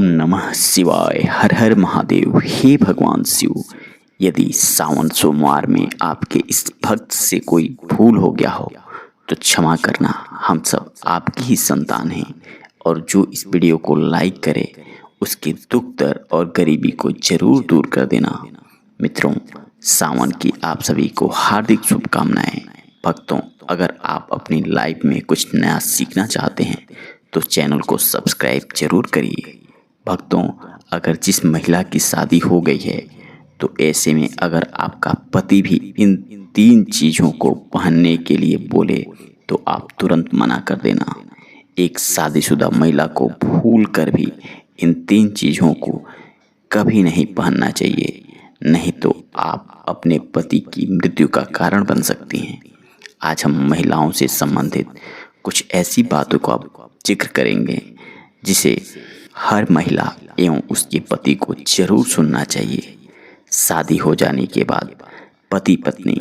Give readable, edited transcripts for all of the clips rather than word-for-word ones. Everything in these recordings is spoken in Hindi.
नमः शिवाय। हर हर महादेव। हे भगवान शिव, यदि सावन सोमवार में आपके इस भक्त से कोई भूल हो गया हो तो क्षमा करना। हम सब आपकी ही संतान हैं। और जो इस वीडियो को लाइक करे उसके दुख दर्द और गरीबी को जरूर दूर कर देना। मित्रों, सावन की आप सभी को हार्दिक शुभकामनाएं। भक्तों, अगर आप अपनी लाइफ में कुछ नया सीखना चाहते हैं तो चैनल को सब्सक्राइब जरूर करिए। भक्तों, अगर जिस महिला की शादी हो गई है तो ऐसे में अगर आपका पति भी इन 3 चीज़ों को पहनने के लिए बोले तो आप तुरंत मना कर देना। एक शादीशुदा महिला को भूल कर भी इन 3 चीज़ों को कभी नहीं पहनना चाहिए, नहीं तो आप अपने पति की मृत्यु का कारण बन सकती हैं। आज हम महिलाओं से संबंधित कुछ ऐसी बातों का जिक्र करेंगे जिसे हर महिला एवं उसके पति को जरूर सुनना चाहिए। शादी हो जाने के बाद पति पत्नी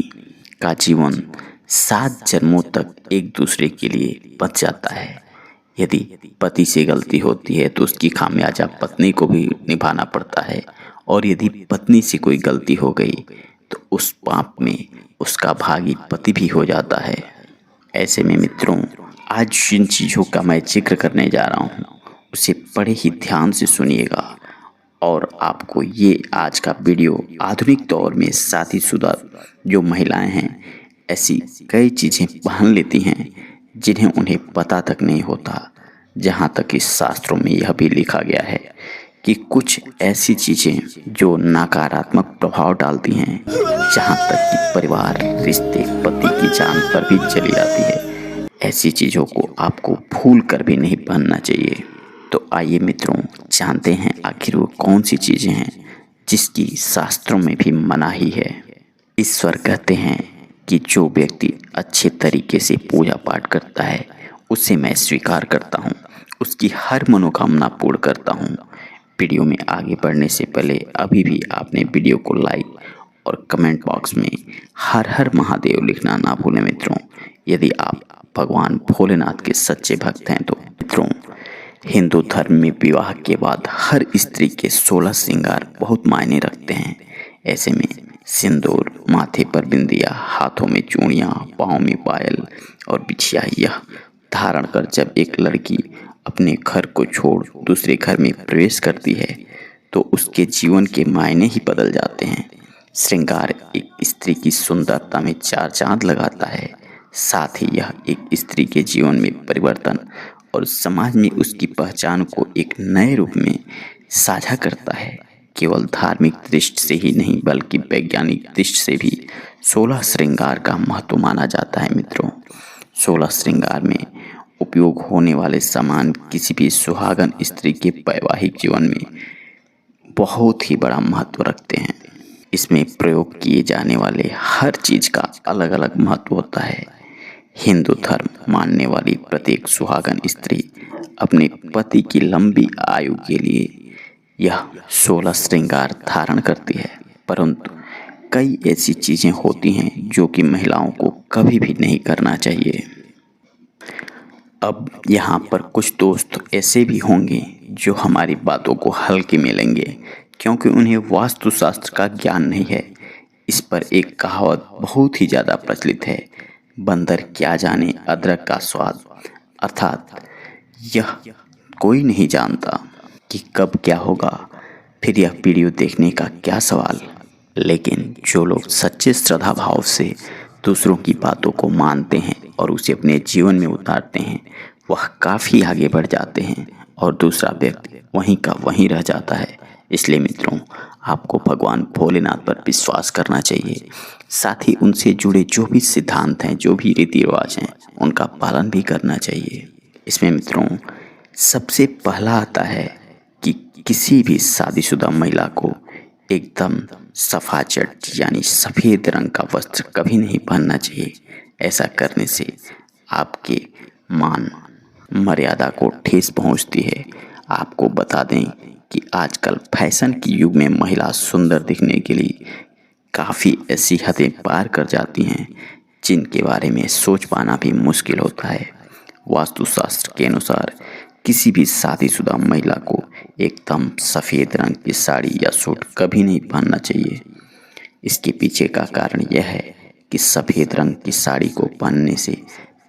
का जीवन 7 जन्मों तक एक दूसरे के लिए बच जाता है। यदि पति से गलती होती है तो उसकी खामियाजा पत्नी को भी निभाना पड़ता है, और यदि पत्नी से कोई गलती हो गई तो उस पाप में उसका भागी पति भी हो जाता है। ऐसे में मित्रों, आज जिन चीज़ों का मैं जिक्र करने जा रहा हूँ उसे बड़े ही ध्यान से सुनिएगा। और आपको ये आज का वीडियो आधुनिक दौर में शादीशुदा जो महिलाएं हैं ऐसी कई चीज़ें पहन लेती हैं जिन्हें उन्हें पता तक नहीं होता। जहाँ तक इस शास्त्रों में यह भी लिखा गया है कि कुछ ऐसी चीज़ें जो नकारात्मक प्रभाव डालती हैं, जहाँ तक कि परिवार, रिश्ते, पति की जान पर भी चली जाती है। ऐसी चीज़ों को आपको भूल कर भी नहीं पहनना चाहिए। तो आइए मित्रों, जानते हैं आखिर वो कौन सी चीज़ें हैं जिसकी शास्त्रों में भी मनाही है। ईश्वर कहते हैं कि जो व्यक्ति अच्छे तरीके से पूजा पाठ करता है उसे मैं स्वीकार करता हूँ, उसकी हर मनोकामना पूर्ण करता हूँ। वीडियो में आगे बढ़ने से पहले अभी भी आपने वीडियो को लाइक और कमेंट बॉक्स में हर हर महादेव लिखना ना भूलें मित्रों, यदि आप भगवान भोलेनाथ के सच्चे भक्त हैं तो। मित्रों, हिंदू धर्म में विवाह के बाद हर स्त्री के 16 श्रृंगार बहुत मायने रखते हैं। ऐसे में सिंदूर, माथे पर बिंदिया, हाथों में चूड़ियाँ, पाँव में पायल और बिछिया यह धारण कर जब एक लड़की अपने घर को छोड़ दूसरे घर में प्रवेश करती है तो उसके जीवन के मायने ही बदल जाते हैं। श्रृंगार एक स्त्री की सुंदरता में 4 चांद लगाता है। साथ ही यह एक स्त्री के जीवन में परिवर्तन और समाज में उसकी पहचान को एक नए रूप में साझा करता है। केवल धार्मिक दृष्टि से ही नहीं बल्कि वैज्ञानिक दृष्टि से भी 16 श्रृंगार का महत्व माना जाता है। मित्रों, 16 श्रृंगार में उपयोग होने वाले सामान किसी भी सुहागन स्त्री के वैवाहिक जीवन में बहुत ही बड़ा महत्व रखते हैं। इसमें प्रयोग किए जाने वाले हर चीज़ का अलग अलग महत्व होता है। हिंदू धर्म मानने वाली प्रत्येक सुहागन स्त्री अपने पति की लंबी आयु के लिए यह 16 श्रृंगार धारण करती है, परंतु कई ऐसी चीज़ें होती हैं जो कि महिलाओं को कभी भी नहीं करना चाहिए। अब यहाँ पर कुछ दोस्त ऐसे भी होंगे जो हमारी बातों को हल्के में लेंगे क्योंकि उन्हें वास्तुशास्त्र का ज्ञान नहीं है। इस पर एक कहावत बहुत ही ज़्यादा प्रचलित है, बंदर क्या जाने अदरक का स्वाद। अर्थात यह कोई नहीं जानता कि कब क्या होगा, फिर यह वीडियो देखने का क्या सवाल। लेकिन जो लोग सच्चे श्रद्धा भाव से दूसरों की बातों को मानते हैं और उसे अपने जीवन में उतारते हैं वह काफ़ी आगे बढ़ जाते हैं और दूसरा व्यक्ति वहीं का वहीं रह जाता है। इसलिए मित्रों, आपको भगवान भोलेनाथ पर विश्वास करना चाहिए, साथ ही उनसे जुड़े जो भी सिद्धांत हैं, जो भी रीति रिवाज हैं, उनका पालन भी करना चाहिए। इसमें मित्रों सबसे पहला आता है कि किसी भी शादीशुदा महिला को एकदम सफाचट यानी सफ़ेद रंग का वस्त्र कभी नहीं पहनना चाहिए। ऐसा करने से आपके मान मर्यादा को ठेस पहुंचती है। आपको बता दें कि आजकल फैशन के युग में महिला सुंदर दिखने के लिए काफ़ी ऐसी हदें पार कर जाती हैं जिनके बारे में सोच पाना भी मुश्किल होता है। वास्तुशास्त्र के अनुसार किसी भी शादीशुदा महिला को एकदम सफ़ेद रंग की साड़ी या सूट कभी नहीं पहनना चाहिए। इसके पीछे का कारण यह है कि सफ़ेद रंग की साड़ी को पहनने से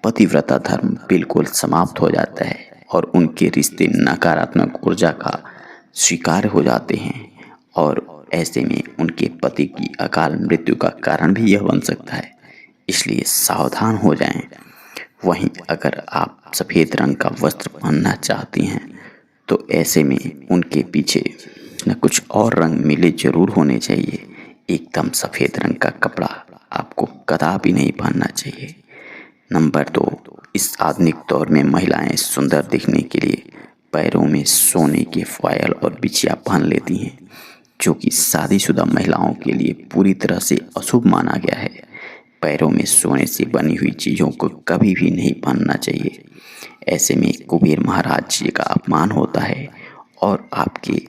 पतिव्रता धर्म बिल्कुल समाप्त हो जाता है और उनके रिश्ते नकारात्मक ऊर्जा का शिकार हो जाते हैं और ऐसे में उनके पति की अकाल मृत्यु का कारण भी यह बन सकता है। इसलिए सावधान हो जाएं। वहीं अगर आप सफ़ेद रंग का वस्त्र पहनना चाहती हैं तो ऐसे में उनके पीछे न कुछ और रंग मिले जरूर होने चाहिए। एकदम सफ़ेद रंग का कपड़ा आपको कदापि नहीं पहनना चाहिए। नंबर 2, इस आधुनिक दौर में महिलाएं सुंदर दिखने के लिए पैरों में सोने के फॉयल और बिछिया पहन लेती हैं, जो कि शादीशुदा महिलाओं के लिए पूरी तरह से अशुभ माना गया है। पैरों में सोने से बनी हुई चीज़ों को कभी भी नहीं पहनना चाहिए। ऐसे में कुबेर महाराज जी का अपमान होता है और आपके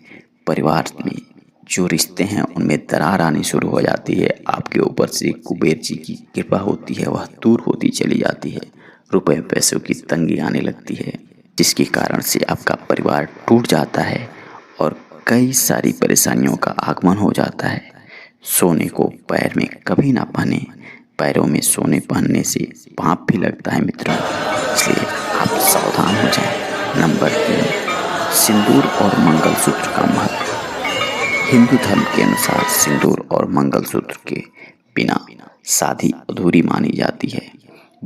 परिवार में जो रिश्ते हैं उनमें दरार आनी शुरू हो जाती है। आपके ऊपर से कुबेर जी की कृपा होती है वह दूर होती चली जाती है। रुपए पैसों की तंगी आने लगती है, जिसके कारण से आपका परिवार टूट जाता है और कई सारी परेशानियों का आगमन हो जाता है। सोने को पैर में कभी ना पहने। पैरों में सोने पहनने से पाप भी लगता है मित्रों, इसलिए आप सावधान हो जाएं। नंबर 3, सिंदूर और मंगलसूत्र का महत्व। हिंदू धर्म के अनुसार सिंदूर और मंगलसूत्र के बिना शादी अधूरी मानी जाती है।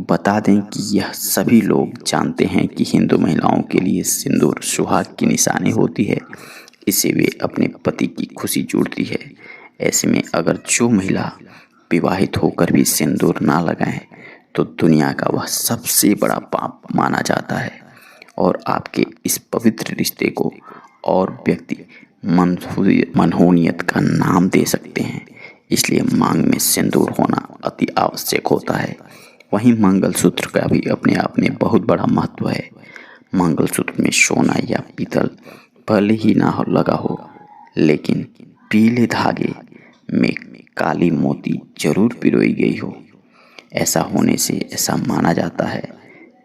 बता दें कि यह सभी लोग जानते हैं कि हिंदू महिलाओं के लिए सिंदूर सुहाग की निशानी होती है। इससे वे अपने पति की खुशी जुड़ती है। ऐसे में अगर जो महिला विवाहित होकर भी सिंदूर ना लगाएं तो दुनिया का वह सबसे बड़ा पाप माना जाता है और आपके इस पवित्र रिश्ते को और व्यक्ति मनहूनियत का नाम दे सकते हैं। इसलिए मांग में सिंदूर होना अति आवश्यक होता है। वहीं मंगलसूत्र का भी अपने आप में बहुत बड़ा महत्व है। मंगलसूत्र में सोना या पीतल भले ही ना हो लगा हो, लेकिन पीले धागे में काली मोती जरूर पिरोई गई हो। ऐसा होने से ऐसा माना जाता है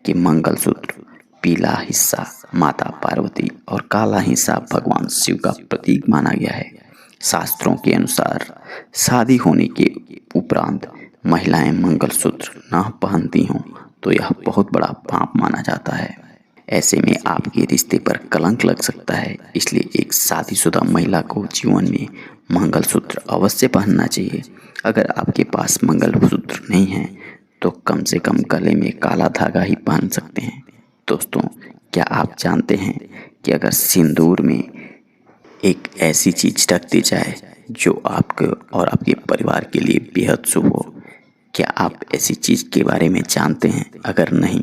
कि मंगलसूत्र पीला हिस्सा माता पार्वती और काला हिस्सा भगवान शिव का प्रतीक माना गया है। शास्त्रों के अनुसार शादी होने के उपरांत महिलाएं मंगलसूत्र न पहनती हों तो यह बहुत बड़ा पाप माना जाता है। ऐसे में आपके रिश्ते पर कलंक लग सकता है। इसलिए एक शादीशुदा महिला को जीवन में मंगलसूत्र अवश्य पहनना चाहिए। अगर आपके पास मंगलसूत्र नहीं है तो कम से कम गले में काला धागा ही पहन सकते हैं। दोस्तों, क्या आप जानते हैं कि अगर सिंदूर में एक ऐसी चीज ढक दी जाए जो आपके और आपके परिवार के लिए बेहद शुभ हो? क्या आप ऐसी चीज के बारे में जानते हैं? अगर नहीं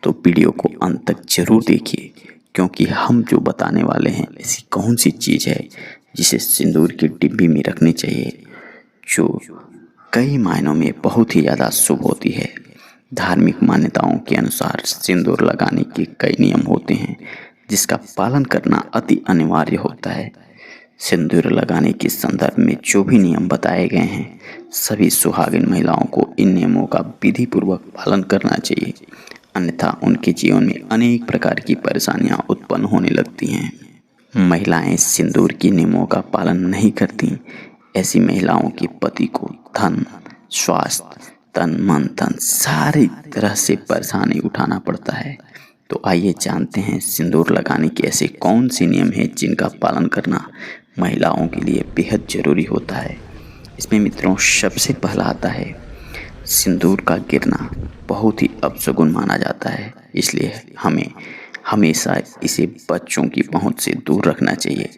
तो वीडियो को अंत तक जरूर देखिए, क्योंकि हम जो बताने वाले हैं ऐसी कौन सी चीज है जिसे सिंदूर की डिब्बी में रखनी चाहिए, जो कई मायनों में बहुत ही ज़्यादा शुभ होती है। धार्मिक मान्यताओं के अनुसार सिंदूर लगाने के कई नियम होते हैं जिसका पालन करना अति अनिवार्य होता है। सिंदूर लगाने के संदर्भ में जो भी नियम बताए गए हैं, सभी सुहागिन महिलाओं को इन नियमों का विधि पूर्वक पालन करना चाहिए, अन्यथा उनके जीवन में अनेक प्रकार की परेशानियां उत्पन्न होने लगती हैं। महिलाएं सिंदूर के नियमों का पालन नहीं करती, ऐसी महिलाओं के पति को धन, स्वास्थ्य, तन मन धन सारी तरह से परेशानी उठाना पड़ता है। तो आइए जानते हैं सिंदूर लगाने के ऐसे कौन से नियम हैं जिनका पालन करना महिलाओं के लिए बेहद ज़रूरी होता है। इसमें मित्रों सबसे पहला आता है, सिंदूर का गिरना बहुत ही अपशगुन माना जाता है, इसलिए हमें हमेशा इसे बच्चों की पहुंच से दूर रखना चाहिए।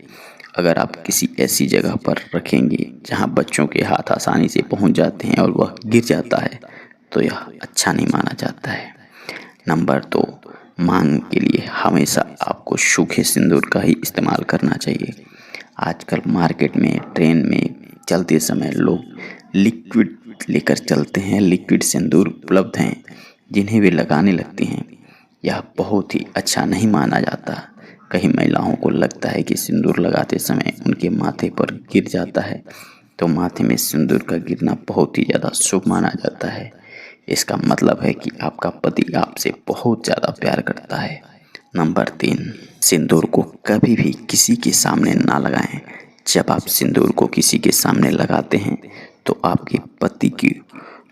अगर आप किसी ऐसी जगह पर रखेंगे जहां बच्चों के हाथ आसानी से पहुंच जाते हैं और वह गिर जाता है तो यह अच्छा नहीं माना जाता है। नंबर 2, मांग के लिए हमेशा आपको सूखे सिंदूर का ही इस्तेमाल करना चाहिए। आजकल मार्केट में, ट्रेन में चलते समय लोग लिक्विड लेकर चलते हैं। लिक्विड सिंदूर उपलब्ध हैं जिन्हें वे लगाने लगते हैं। यह बहुत ही अच्छा नहीं माना जाता। कई महिलाओं को लगता है कि सिंदूर लगाते समय उनके माथे पर गिर जाता है, तो माथे में सिंदूर का गिरना बहुत ही ज़्यादा शुभ माना जाता है। इसका मतलब है कि आपका पति आपसे बहुत ज़्यादा प्यार करता है। नंबर 3, सिंदूर को कभी भी किसी के सामने ना लगाएं। जब आप सिंदूर को किसी के सामने लगाते हैं तो आपके पति की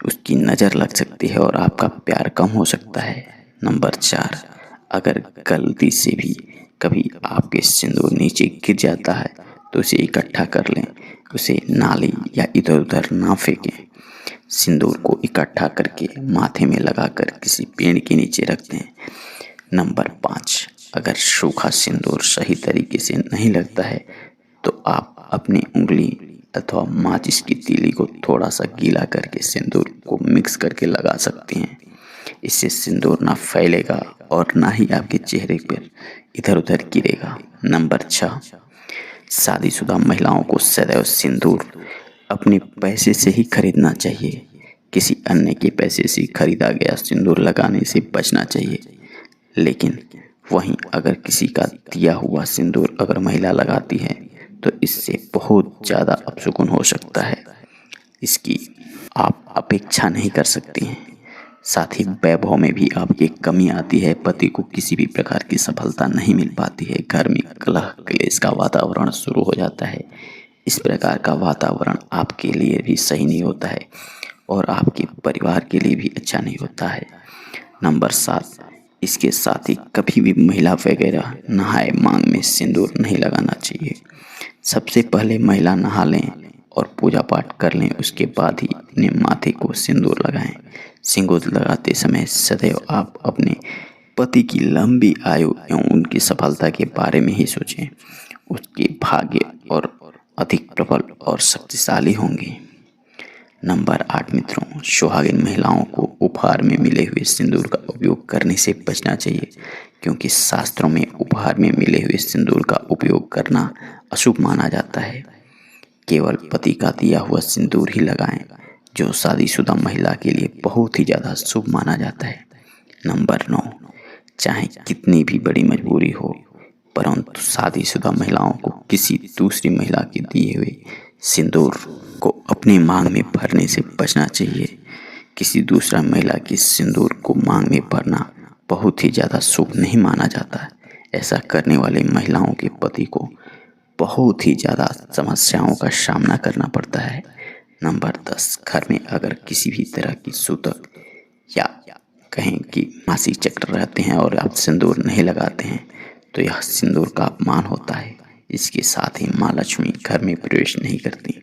उसकी नज़र लग सकती है और आपका प्यार कम हो सकता है। नंबर 4, अगर गलती से भी कभी आपके सिंदूर नीचे गिर जाता है तो उसे इकट्ठा कर लें, उसे नाली या इधर उधर ना फेंकें। सिंदूर को इकट्ठा करके माथे में लगाकर किसी पेड़ के नीचे रख दें। नंबर 5, अगर सूखा सिंदूर सही तरीके से नहीं लगता है तो आप अपनी उंगली अथवा माचिस की तीली को थोड़ा सा गीला करके सिंदूर को मिक्स करके लगा सकती हैं। इससे सिंदूर ना फैलेगा और ना ही आपके चेहरे पर इधर उधर गिरेगा। नंबर 6, शादीशुदा महिलाओं को सदैव सिंदूर अपने पैसे से ही खरीदना चाहिए। किसी अन्य के पैसे से खरीदा गया सिंदूर लगाने से बचना चाहिए। लेकिन वहीं अगर किसी का दिया हुआ सिंदूर अगर महिला लगाती है तो इससे बहुत ज़्यादा अपशकुन हो सकता है। इसकी आप अपेक्षा नहीं कर सकती हैं। साथ ही वैभव में भी आपकी कमी आती है। पति को किसी भी प्रकार की सफलता नहीं मिल पाती है। घर में कलह क्लेश का वातावरण शुरू हो जाता है। इस प्रकार का वातावरण आपके लिए भी सही नहीं होता है और आपके परिवार के लिए भी अच्छा नहीं होता है। नंबर 7, इसके साथ ही कभी भी महिला वगैरह नहाए मांग में सिंदूर नहीं लगाना चाहिए। सबसे पहले महिला नहा लें और पूजा पाठ कर लें, उसके बाद ही अपने माथे को सिंदूर लगाएं। सिंदूर लगाते समय सदैव आप अपने पति की लंबी आयु एवं उनकी सफलता के बारे में ही सोचें। उसके भाग्य और अधिक प्रबल और शक्तिशाली होंगे। नंबर 8 मित्रों, सुहागिन महिलाओं को उपहार में मिले हुए सिंदूर का उपयोग करने से बचना चाहिए, क्योंकि शास्त्रों में उपहार में मिले हुए सिंदूर का उपयोग करना अशुभ माना जाता है। केवल पति का दिया हुआ सिंदूर ही लगाएं, जो शादीशुदा महिला के लिए बहुत ही ज़्यादा शुभ माना जाता है। नंबर 9, चाहे कितनी भी बड़ी मजबूरी हो, परंतु शादीशुदा महिलाओं को किसी दूसरी महिला के दिए हुए सिंदूर को अपनी मांग में भरने से बचना चाहिए। किसी दूसरा महिला के सिंदूर को मांग में भरना बहुत ही ज़्यादा शुभ नहीं माना जाता है। ऐसा करने वाली महिलाओं के पति को बहुत ही ज़्यादा समस्याओं का सामना करना पड़ता है। नंबर 10, घर में अगर किसी भी तरह की सूतक या कहें कि मासिक चक्र रहते हैं और आप सिंदूर नहीं लगाते हैं तो यह सिंदूर का अपमान होता है। इसके साथ ही माँ लक्ष्मी घर में प्रवेश नहीं करती।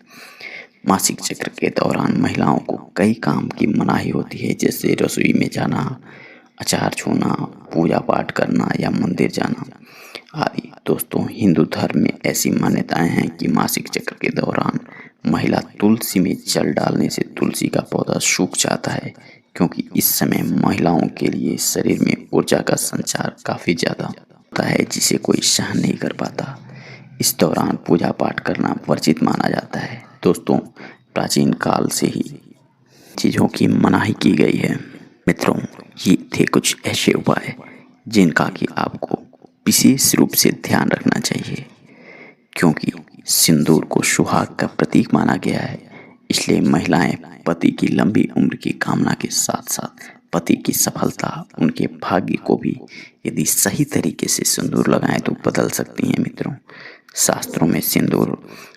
मासिक चक्र के दौरान महिलाओं को कई काम की मनाही होती है, जैसे रसोई में जाना, अचार छूना, पूजा पाठ करना या मंदिर जाना आदि। दोस्तों, हिंदू धर्म में ऐसी मान्यताएं हैं कि मासिक चक्र के दौरान महिला तुलसी में जल डालने से तुलसी का पौधा सूख जाता है, क्योंकि इस समय महिलाओं के लिए शरीर में ऊर्जा का संचार काफ़ी ज़्यादा होता है, जिसे कोई सहन नहीं कर पाता। इस दौरान पूजा पाठ करना वर्जित माना जाता है। दोस्तों, प्राचीन काल से ही चीज़ों की मनाही की गई है। मित्रों, ये थे कुछ ऐसे उपाय जिनका कि आपको विशेष रूप से ध्यान रखना चाहिए, क्योंकि सिंदूर को सुहाग का प्रतीक माना गया है। इसलिए महिलाएं पति की लंबी उम्र की कामना के साथ साथ पति की सफलता, उनके भाग्य को भी यदि सही तरीके से सिंदूर लगाएं तो बदल सकती हैं। मित्रों, शास्त्रों में सिंदूर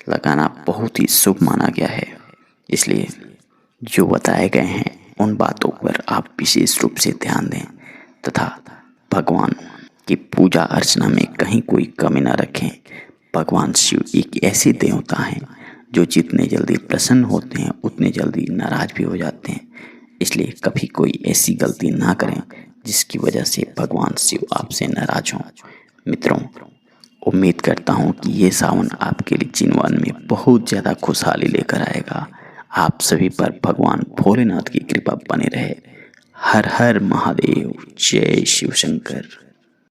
लगाना बहुत ही शुभ माना गया है। इसलिए जो बताए गए हैं उन बातों पर आप विशेष रूप से ध्यान दें तथा भगवान की पूजा अर्चना में कहीं कोई कमी न रखें। भगवान शिव एक ऐसे देवता हैं जो जितने जल्दी प्रसन्न होते हैं उतने जल्दी नाराज भी हो जाते हैं। इसलिए कभी कोई ऐसी गलती ना करें जिसकी वजह से भगवान शिव आपसे नाराज हों। मित्रों, उम्मीद करता हूँ कि ये सावन आपके लिए जीवन में बहुत ज़्यादा खुशहाली लेकर आएगा। आप सभी पर भगवान भोलेनाथ की कृपा बने रहे। हर हर महादेव। जय शिव शंकर।